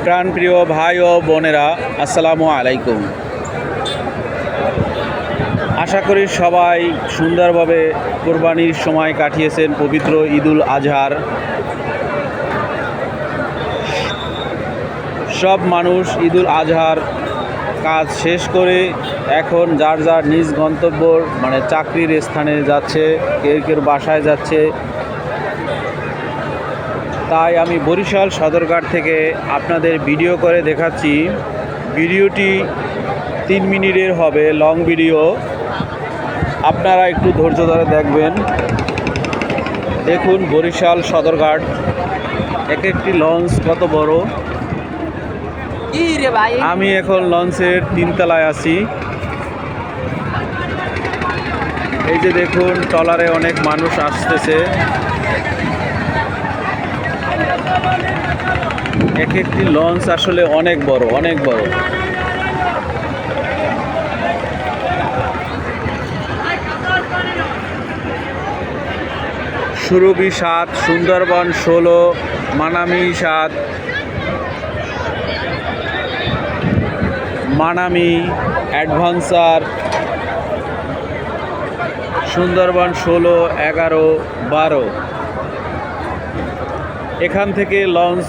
প্রাণপ্রিয় ভাই ও বোনেরা, আসসালামু আলাইকুম। আশা করি সবাই সুন্দরভাবে কোরবানির সময় কাটিয়েছেন পবিত্র ঈদুল আজহার। সব মানুষ ঈদুল আজহার কাজ শেষ করে এখন যার যার নিজ গন্তব্যর চাকরির স্থানে যাচ্ছে, কেউ কেউ বাসায় যাচ্ছে। তাই আমি বরিশাল সদরঘাট থেকে আপনাদের ভিডিও করে দেখাচ্ছি। ভিডিওটি 3 মিনিটের হবে, লং ভিডিও। আপনারা একটু ধৈর্য ধরে দেখবেন। দেখুন বরিশাল সদরঘাট, এক একটি লঞ্চ কত বড়। আমি এখন লঞ্চের 3 তলায় আছি। এই যে দেখুন, ট্রলারে অনেক মানুষ আসতেছে। এক একটি লঞ্চ আসলে অনেক বড়, অনেক বড়। সুরভি 7, সুন্দরবন 16, মানামি 7, মানামি অ্যাডভেঞ্চার, সুন্দরবন 16, 11, 12। এখান থেকে লঞ্চ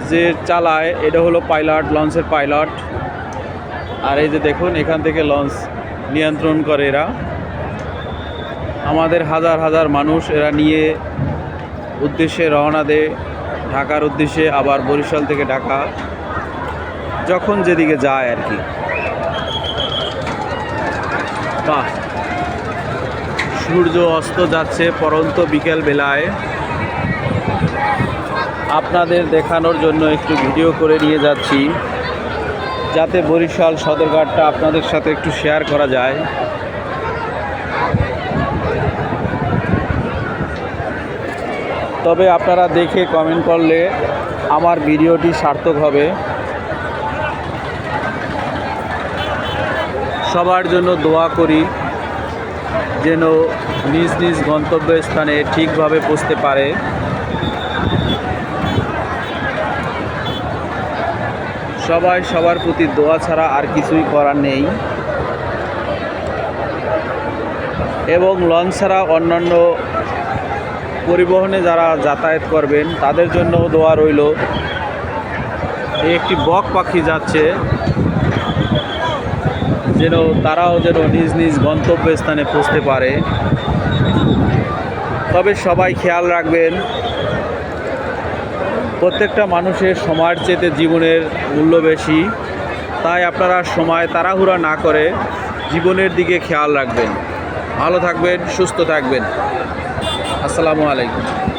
যে চালায় এটা হলো পাইলট, লঞ্চের পাইলট। আর এই যে দেখুন, এখান থেকে লঞ্চ নিয়ন্ত্রণ করে এরা। আমাদের হাজার হাজার মানুষ এরা নিয়ে উদ্দেশ্যে রওনা দেয়, ঢাকার উদ্দেশ্যে, আবার বরিশাল থেকে ঢাকা, যখন যেদিকে যায় আর কি। বাহ, সূর্য অস্ত যাচ্ছে পরন্ত বিকেল বেলায়। আপনাদের দেখানোর জন্য একটু ভিডিও করে নিয়ে যাচ্ছি, যাতে বরিশাল সদরঘাটটা আপনাদের সাথে একটু শেয়ার করা যায়। তবে আপনারা দেখে কমেন্ট করলে আমার ভিডিওটি সার্থক হবে। সবার জন্য দোয়া করি যেন নিজ নিজ গন্তব্যস্থানে ঠিকভাবে পৌঁছতে পারে। সবাই সবার প্রতি দোয়া ছাড়া আর কিছুই করার নেই। এবং লঞ্চ ছাড়া অন্যান্য পরিবহনে যারা যাতায়াত করবেন তাদের জন্য দোয়া রইল। একটি বক পাখি যাচ্ছে, যেন তারাও যেন নিজ নিজ গন্তব্যস্থানে পৌঁছতে পারে। তবে সবাই খেয়াল রাখবেন, প্রত্যেকটা মানুষের সময়ের চেয়ে জীবনের মূল্য বেশি। তাই আপনারা সময় তাড়াহুড়া না করে জীবনের দিকে খেয়াল রাখবেন। ভালো থাকবেন, সুস্থ থাকবেন। আসসালামু আলাইকুম।